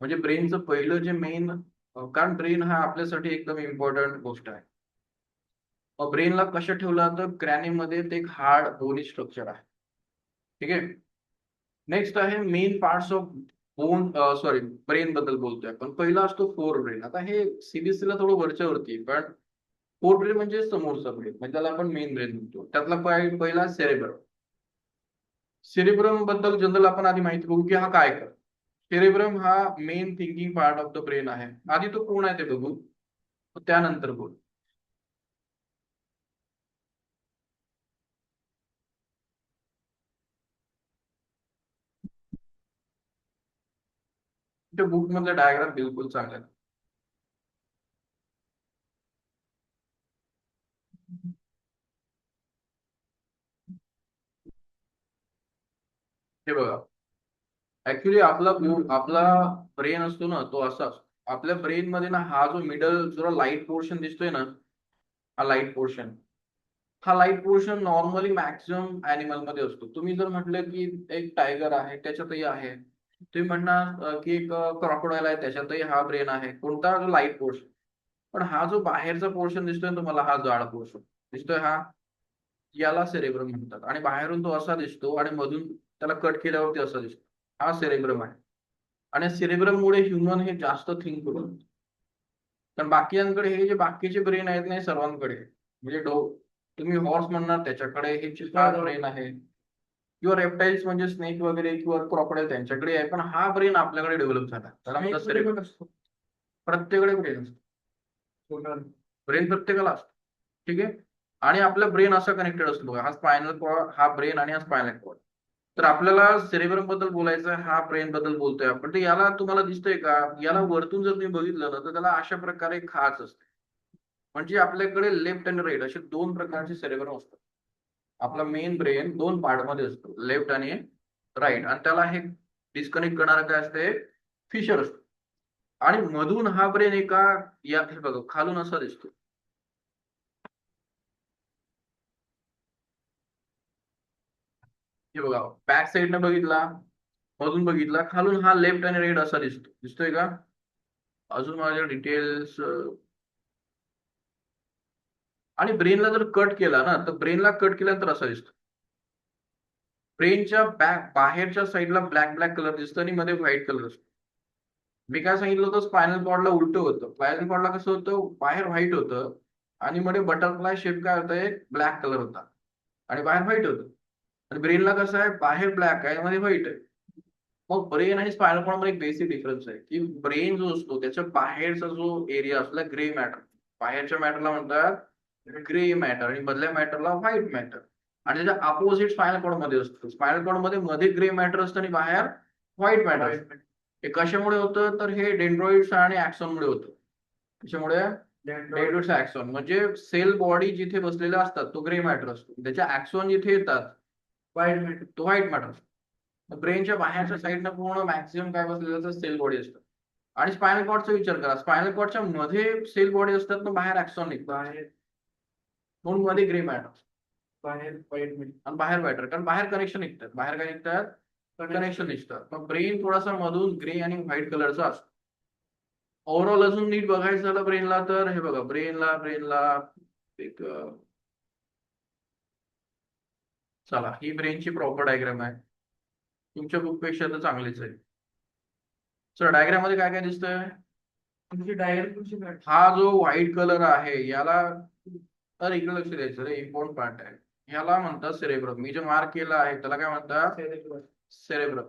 म्हणजे ब्रेनचं पहिलं जे मेन, कारण ब्रेन हा आपल्यासाठी एकदम इम्पॉर्टंट गोष्ट आहे. मग ब्रेनला कसं ठेवलं तर क्रॅनियम मध्ये ते एक हार्ड बोनी स्ट्रक्चर आहे. ठीक आहे. नेक्स्ट आहे main parts of bone, sorry brain बद्दल बोलतोय आपण. पहिला असतो फोर ब्रेन. आता हे सीबीएसईला थोडं वरच्या वरती, पण फोर ब्रेन म्हणजे समोरचा ब्रेन, म्हणजे त्याला आपण मेन ब्रेन म्हणतो. त्यातला पहिला सेरेब्रम. सेरेब्रम बद्दल जनरल आपण आधी माहिती बघू की हा काय करतो. सेरेब्रम हा main thinking part of the brain आहे. आधी तो कोण आहे ते बघू, त्यानंतर बोल. बुक मधला डायग्राम बिलकुल चांगला आहे. हे बघा, ऍक्च्युली आपला ब्रेन असतो ना, तो असा असतो. आपल्या ब्रेन मध्ये ना हा जो मिडल जो लाईट पोर्शन दिसतोय ना, हा light portion normally maximum animal मध्ये असतो. तुम्ही जर म्हटलं की एक टायगर आहे त्याच्यातही आहे, तुम्ही म्हणणार की एक क्रॉकोडाईल आहे त्याच्यातही हा ब्रेन आहे, कोणता लाईट पोर्शन. पण हा जो बाहेरचा पोर्शन दिसतोय ना तुम्हाला, हा जाड पोर्शन दिसतोय, हा याला सेरेब्रम म्हणतात. आणि बाहेरून तो असा दिसतो आणि मधून त्याला कट केल्यावरती असा दिसतो, हा सेरेब्रम आहे. आणि सेरेब्रम मुळे ह्युमन हे जास्त थिंक करू. कारण बाकीयांकडे हे जे बाकीचे ब्रेन आहेत नाही सर्वांकडे, म्हणजे तुम्ही हॉर्स म्हणणार त्याच्याकडे हे चित्रा ब्रेन आहे, किंवा रेप्टाईल्स म्हणजे स्नेक वगैरे किंवा क्रॉकोडाईल त्यांच्याकडे आहे, पण हा ब्रेन आपल्याकडे डेव्हलप झाला. त्याला म्हणतात cerebellum. प्रत्येकाकडे ब्रेन असतो, ब्रेन प्रत्येकाला असतो. ठीक आहे. आणि आपला ब्रेन असा कनेक्टेड असतो बघा, हा स्पायनल कॉर्ड, हा ब्रेन आणि हा स्पायनल कॉर्ड. तर आपल्याला सेरेब्रम बद्दल बोलायचं आहे, हा ब्रेन बद्दल बोलतोय आपण. तर याला तुम्हाला दिसतंय का, याला वरतून जर तुम्ही बघितलं ना तर त्याला अशा प्रकारे खाच असते. म्हणजे आपल्याकडे लेफ्ट आणि राईट असे दोन प्रकारचे सेरेब्रम असतात. आपला मेन ब्रेन दोन पार्ट मध्ये असतो, लेफ्ट आणि राईट. आणि त्याला हे डिस्कनेक्ट करणारं काय असते, फिशर असतो. आणि मधून हा ब्रेन एका या हे बघा खालून असा दिसतो. हे बघा बॅक साईडनं बघितला, मधून बघितला, खालून हा लेफ्ट आणि राईट असा दिसतो. दिसतोय का अजून माझ्या डिटेल्स? आणि ब्रेनला जर कट केला ना तर ब्रेनला कट केल्यानंतर असा दिसतो. ब्रेनच्या बाहेरच्या साईडला ब्लॅक ब्लॅक कलर दिसतो आणि मध्ये व्हाईट कलर असतो. मी काय सांगितलं होतं, स्पायनल कॉर्डला उलट होतं. स्पायनल कॉर्डला कसं होतं, बाहेर व्हाईट होतं आणि मध्ये बटरफ्लाय शेप काय होतं, एक ब्लॅक कलर होता आणि बाहेर व्हाईट होतं. आणि ब्रेनला कसं आहे, बाहेर ब्लॅक आहे मध्ये व्हाईट आहे. मग ब्रेन आणि स्पायनल कॉर्ड मध्ये एक बेसिक डिफरन्स आहे की ब्रेन जो असतो त्याच्या बाहेरचा जो एरिया असला ग्रे मॅटर, बाहेरच्या मॅटरला म्हणतात ग्रे मॅटर आणि मधल्या मॅटरला व्हाईट मॅटर. आणि त्याच्या अपोजिट स्पायनल कॉर्ड मध्ये असतो. स्पायनल कॉर्ड मध्ये ग्रे मॅटर असतं आणि बाहेर व्हाईट मॅटर असतं. हे कशामुळे होतं, तर हे डेंड्रॉइड्स आणि ऍक्सॉनमुळे होतं. त्याच्यामुळे डेंड्रॉइड्स ऍक्सॉन म्हणजे सेल बॉडी जिथे बसलेल्या असतात तो ग्रे मॅटर असतो, त्याच्या ऍक्सॉन जिथे येतात व्हाईट मॅटर, तो व्हाईट मॅटर असतो. ब्रेनच्या बाहेरच्या साईडनं पूर्ण मॅक्सिमम काय बसलेलं सेल बॉडी असतं. आणि स्पायनल कॉर्डचा विचार करा, स्पायनल कॉर्डच्या मध्ये सेल बॉडी असतात पण बाहेर ऍक्सॉन निघतात, बाहेर म्हणून मध्ये ग्रे मॅटर, बाहेर व्हाईट मॅटर आणि बाहेर मॅटर. कारण बाहेर कनेक्शन निघतात, बाहेर काय निघतात, कनेक्शन निघतात. मग ब्रेन थोडासा मधून ग्रे आणि व्हाईट कलरचा असतो. ओव्हरऑल अजून नीट बघायचं झालं ब्रेनला तर हे बघा, ब्रेनला एक चला ही ब्रेनची प्रॉपर डायग्राम आहे, तुमच्या बुक पेक्षा तर चांगलीच आहे. सर डायग्राम मध्ये काय काय दिसतंय, तुमची डायग्राम हा जो व्हाईट कलर आहे याला, तर इकडे लक्ष द्यायचं रे, इम्पॉर्टंट पार्ट आहे. ह्याला म्हणतात सेरेब्रम. मी जे मार्क केलं आहे त्याला काय म्हणतात, सेरेब्रम.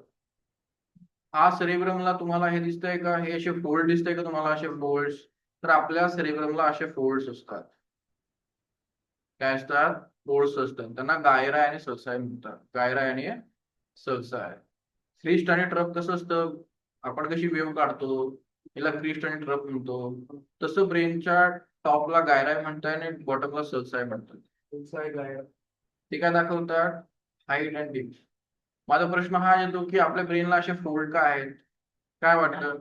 हा सेरेब्रमला तुम्हाला हे दिसतंय का, हे असे फोल्ड दिसतंय का तुम्हाला, असे फोल्ड्स? तर आपल्या सेरेब्रमला असे फोल्ड्स असतात. काय असतात, फोल्ड्स असतात. त्यांना गायरा आणि सहसाय म्हणतात, गायरा आणि सहसाय. क्रिस्ट आणि ट्रफ कसं असतं, आपण कशी वेव्ह काढतो याला क्रिस्ट आणि ट्रफ म्हणतो, तसं ब्रेनच्या टॉपला गायराय म्हणतात आणि बॉटमला सहसाय म्हणतात. ते काय दाखवतात, हाईट अँड डीप. माझा प्रश्न हा येतो की आपल्या ब्रेनला असे फोल्ड का आहेत, काय वाटतं?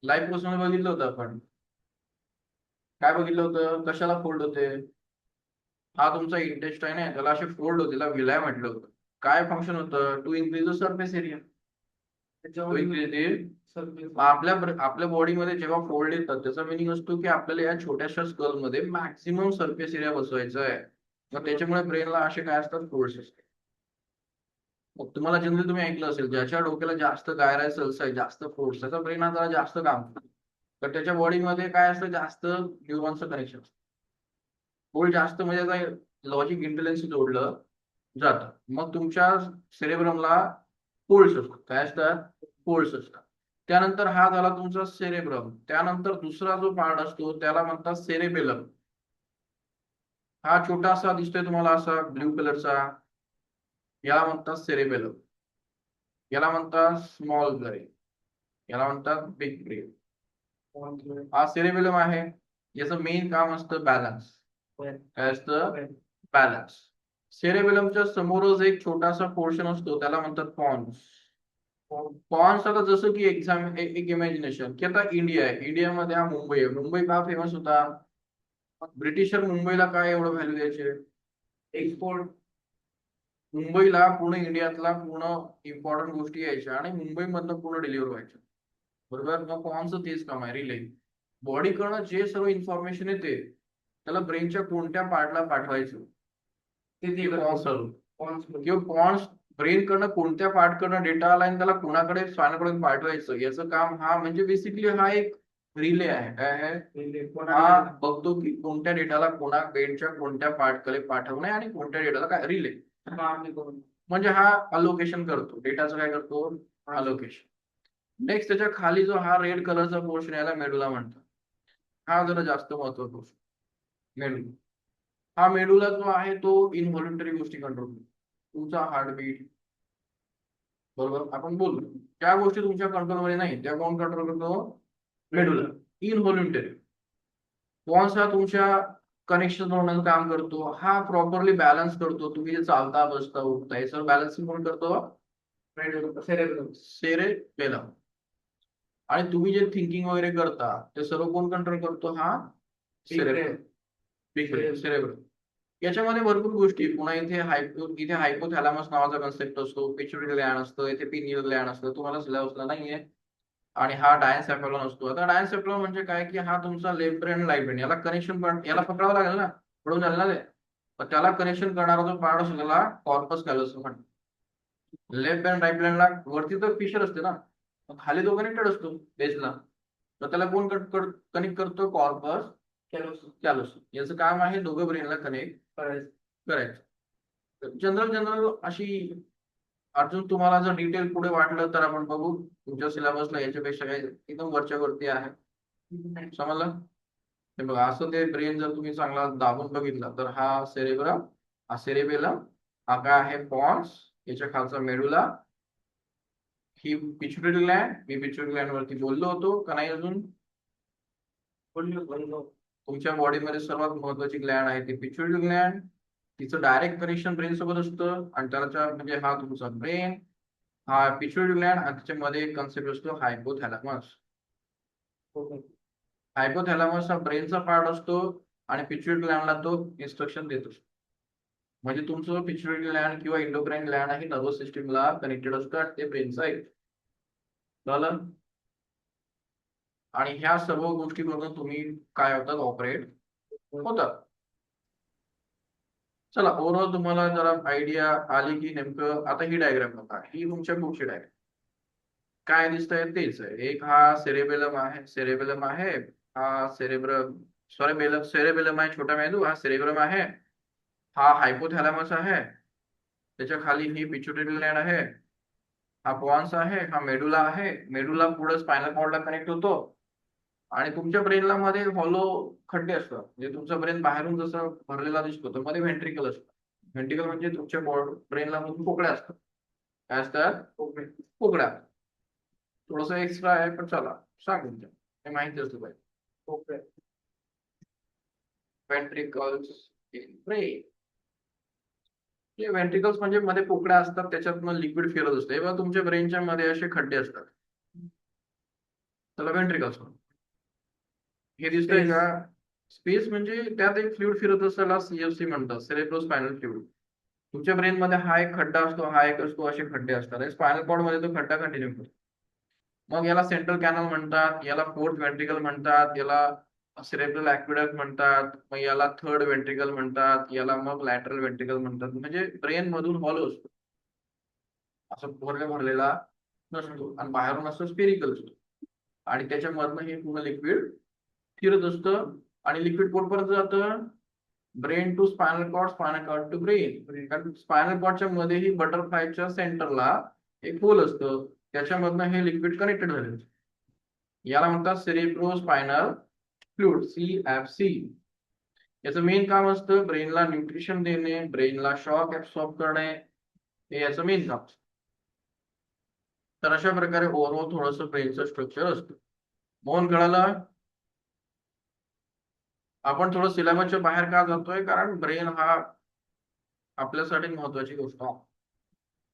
लाईफ पासून बघितलं होतं आपण, काय बघितलं होतं, कशाला फोल्ड होते? हा तुमचा इंटेस्टाईन आहे, त्याला असे फोल्ड होते, त्याला विलाय म्हटलं होतं. काय फंक्शन होतं, to increase the surface area. आपल्या बॉडीमध्ये जेव्हा फोल्ड येतात त्याचा मिनिंग असतो की आपल्याला या छोट्याशा स्कल मध्ये मॅक्सिमम सरफेस एरिया बसवायचा आहे. मग त्याच्यामुळे ब्रेनला असे काय असतात, फोल्ड्स असतात. मग तुम्हाला जनरली तुम्ही ऐकलं असेल, ज्याच्या डोक्याला जास्त गायराय सेल्स आहे, जास्त फोर्स, त्याचा ब्रेन हा जरा जास्त काम करतो. तर त्याच्या बॉडीमध्ये काय असतं, जास्त न्यूरॉनचं कनेक्शन असतं. फोल्ड जास्त म्हणजे लॉजिक इंटेलिजन्स जोडलं जातं. मग तुमच्या सेरेब्रमला फोल्ड्स असतात. काय असतात, फोल्ड्स असतात. त्यानंतर हा झाला तुमचा सेरेब्रम. त्यानंतर दुसरा जो पार्ट असतो त्याला म्हणतात सेरेबेलम. हा छोटासा दिसतोय तुम्हाला असा ब्ल्यू कलरचा, याला म्हणतात सेरेबेलम. याला म्हणतात स्मॉल ब्रेन, याला म्हणतात बिग ब्रेन. हा सेरेबेलम आहे, याचं मेन काम असतं बॅलन्स. काय असतं, बॅलन्स. सेरेबेलमच्या समोरच एक छोटासा पोर्शन असतो त्याला म्हणतात पॉन्स. पॉन्स आता जसं की एक इमॅजिनेशन की आता इंडिया आहे, इंडियामध्ये हा मुंबई आहे. मुंबई का फेमस होता, ब्रिटिशर मुंबईला काय एवढं व्हॅल्यू द्यायचे, एक्सपोर्ट. मुंबईला पूर्ण इंडियातला पूर्ण इम्पॉर्टंट गोष्टी यायच्या आणि मुंबईमधनं पूर्ण डिलिव्हर व्हायच्या, बरोबर. मग पॉन्सचं तेच काम आहे, रिले. बॉडीकडनं जे सर्व इन्फॉर्मेशन येते त्याला ब्रेनच्या कोणत्या पार्टला पाठवायचं ते पॉन्स किंवा पॉन्स. ब्रेन कडनं कोणत्या पार्ट कडनं डेटा आला आणि त्याला कोणाकडे स्वानाकडे पाठवायचं, याचं काम हा म्हणजे बेसिकली हा एक रिले आहे. काय आहे, हा बघतो की कोणत्या डेटाला कोणा ब्रेनच्या कोणत्या पार्ट कडे पाठवणे आणि कोणत्या डेटाला काय रिले. म्हणजे हा अलोकेशन करतो, डेटाचं काय करतो, अलोकेशन. नेक्स्ट त्याच्या खाली जो हा रेड कलरचा पोर्शन याला मेडुला म्हणतात. हा जरा जास्त महत्वाचा पोर्शन मेडुला. हा मेडुला जो आहे तो इनव्हॉल्युंटरी गोष्टी कंट्रोल करतो. तुमचा हार्टबीट, बरोबर आपण बोललो त्या गोष्टी तुमच्या कंट्रोलमध्ये नाही, त्या कोण कंट्रोल करतो, मेडुला. इनव्हॉल्युंटरी पॉन्स हा तुमच्या कनेक्शन बनवण्याचं काम करतो, हा प्रॉपरली बॅलन्स करतो. तुम्ही जे चालता बसता उठता हे सर्व बॅलन्सिंग कोण करतो, सेरेबेलम. आणि तुम्ही जे थिंकिंग वगैरे करता ते सर्व कोण कंट्रोल करतो, हा सेरेब्रम. याच्यामध्ये भरपूर गोष्टी, पुन्हा इथे हायपोथॅलॅमस नावाचा कन्सेप्ट असतो, पिट्युटरी ग्लॅंड असतो, इथे पिनियल ग्लॅंड असतो, तुम्हाला सिलेबसला नाहीये. आणि हा डायन्सेफॅलॉन असतो. आता डायन्सेफॅलॉन म्हणजे काय की हा तुमचा लेफ्ट ब्रेन राईट ब्रेन याला कनेक्शन, याला पकडावं लागेल ना, पकडून झालं ना ते, पण त्याला कनेक्शन करणारा जो पार्ट असतो त्याला कॉर्पस कॅलोसम म्हणतात. लेफ्ट ब्रेन राईट ब्रेनला वरती तर फिशर असते ना, खाली तो कनेक्टेड असतो बेसला, तर त्याला कोण कनेक्ट करतो, कॉर्पस कॅलोसम. याचं काम आहे दोघं ब्रेनला कनेक्ट करायचं. जनरल अशी. अजून तुम्हाला जर डिटेल पुढे वाटलं तर आपण बघू, तुमच्या सिलेबसला याच्यापेक्षा काही एकदम वरच्या वरती आहे. समजलं? हे बघा, असं ते ब्रेन जर तुम्ही चांगला दाबून बघितला तर हा सेरेब्रम, हा सेरेबेलम, हा काय आहे पॉन्स, याच्या खालचा मेडुला, ही पिट्युटरी ग्लॅंड. मी पिट्युटरी ग्लॅंड वरती बोललो होतो का नाही अजून? बोललो. तुमच्या बॉडीमध्ये सर्वात महत्वाची ग्लॅंड आहे ती पिट्युटरी ग्लॅंड. तिचं डायरेक्ट कनेक्शन ब्रेन सोबत असतं, आणि त्याच्या म्हणजे हा तुमचा ब्रेन, हा पिट्युटरी ग्लॅंड, आणि त्याच्यामध्ये एक कन्सेप्ट असतो हायपोथॅलॅमस. हायपोथॅलॅमस हा ब्रेनचा पार्ट असतो, आणि पिट्युटरी ग्लॅंडला तो इन्स्ट्रक्शन देत असतो. म्हणजे तुमचं पिट्युटरी ग्लॅंड किंवा इंडोक्राइन ग्लॅंड आहे नर्वस सिस्टीमला कनेक्टेड असतात, ते ब्रेनचा एक झालं. आणि ह्या सर्व गोष्टी करून तुम्ही काय होतात, ऑपरेट होतात. चला, ओव्हरऑल तुम्हाला जरा आयडिया आली की नेमकं आता ही डायग्राम बघा, ही तुमच्या बुकची डायग्राम. काय दिसतंय तेच आहे. एक हा सेरेबेलम आहे, हा सेरेबेलम आहे, छोटा मेंदू, हा सेरेब्रम आहे, हा हायपोथॅलॅमस आहे, त्याच्या खाली ही पिट्युटरी ग्लॅंड आहे, हा पॉन्स आहे, हा मेडुला आहे, मेडुला पुढे स्पायनल कॉर्डला कनेक्ट होतो. आणि तुमच्या ब्रेनला मध्ये हॉलो खड्डे असतात, म्हणजे तुमचा ब्रेन बाहेरून जसं भरलेला दिसतो तर मध्ये व्हेंट्रिकल असतं. व्हेंट्रिकल म्हणजे तुमच्या ब्रेनला मधून पोकळ्या असतात. काय असतात, पोकळ्या. थोडस एक्स्ट्रा आहे पण चला सांगून द्या, हे माहिती असलं पाहिजे. व्हेंट्रिकल्स इन ब्रेन. व्हेंट्रिकल्स म्हणजे मध्ये पोकळ्या असतात, त्याच्यातनं लिक्विड फिरत असतं. हे बघा तुमच्या ब्रेनच्या मध्ये असे खड्डे असतात, त्याला व्हेंट्रिकल्स म्हणतात. हे दिसतंय का, स्पेस म्हणजे त्यात एक फ्लुइड फिरत असताना सीएफसी म्हणतात, सेरेब्रो स्पायनल फ्लुइड. तुमच्या ब्रेन मध्ये हा एक खड्डा असतो, हा एक असतो, असे खड्डे असतात. स्पायनल कॉर्ड मध्ये तो खड्डा कंटिन्यू करतो. मग याला सेंट्रल कॅनल म्हणतात, याला फोर्थ व्हेंट्रिकल म्हणतात, याला सेरेब्रल ॲक्विडक्ट म्हणतात, मग याला थर्ड व्हेंट्रिकल म्हणतात, याला मग लॅटरल व्हेंट्रिकल म्हणतात. म्हणजे ब्रेन मधून हॉलो असतो, असं भरलेला नसतो, आणि बाहेरून असं स्पेरिकल असतो, आणि त्याच्यामधनं हे पूर्ण लिक्विड फिरत असतं. आणि लिक्विड कुठपर्यंत जातं, brain to spinal cord to brain. कारण स्पायनल कॉर्डच्या मध्येही बटरफ्लायच्या सेंटरला एक होल असतं, त्याच्यामधनं हे लिक्विड कनेक्टेड झाले, याला म्हणतात सेरेब्रो स्पायनल फ्लुइड, CFC. याचं मेन काम असतं ब्रेनला न्यूट्रिशन देणे, ब्रेनला शॉक ऍब्सॉर्ब करणे, हे याचं मेन काम. तर अशा प्रकारे ओव्हरऑल थोडंसं ब्रेनचं स्ट्रक्चर असतं. मोहन कळालं? आपण थोडं सिलेबसच्या बाहेर का जातोय, कारण ब्रेन हा आपल्यासाठी महत्वाची गोष्ट आहे.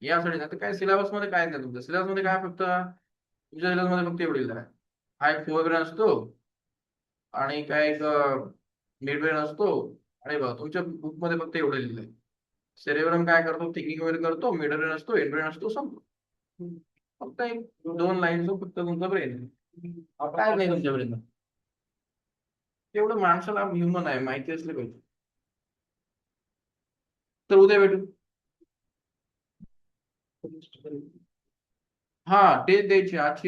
यासाठी नाही तर काय सिलेबस मध्ये काय नाही, तुमच्या सिलेबस मध्ये काय फक्त तुमच्या सिलेबस मध्ये फक्त एवढी आहे, हा एक फोरब्रेन असतो, आणि काय एक मिड ब्रेन असतो. आणि बघा तुमच्या बुक मध्ये फक्त एवढं लिहिलंय. सेरेब्रम काय करतो, थिंकिंग वगैरे करतो, मिड ब्रेन असतो, एंड ब्रेन असतो, संपतो. फक्त एक 2 लाईन फक्त तुमचा ब्रेन काय नाही तुमच्या ब्रेन. तेवढं माणसाला ह्युमन आहे माहिती असले पाहिजे. तर उद्या भेटू. हा, डेट द्यायची आजची.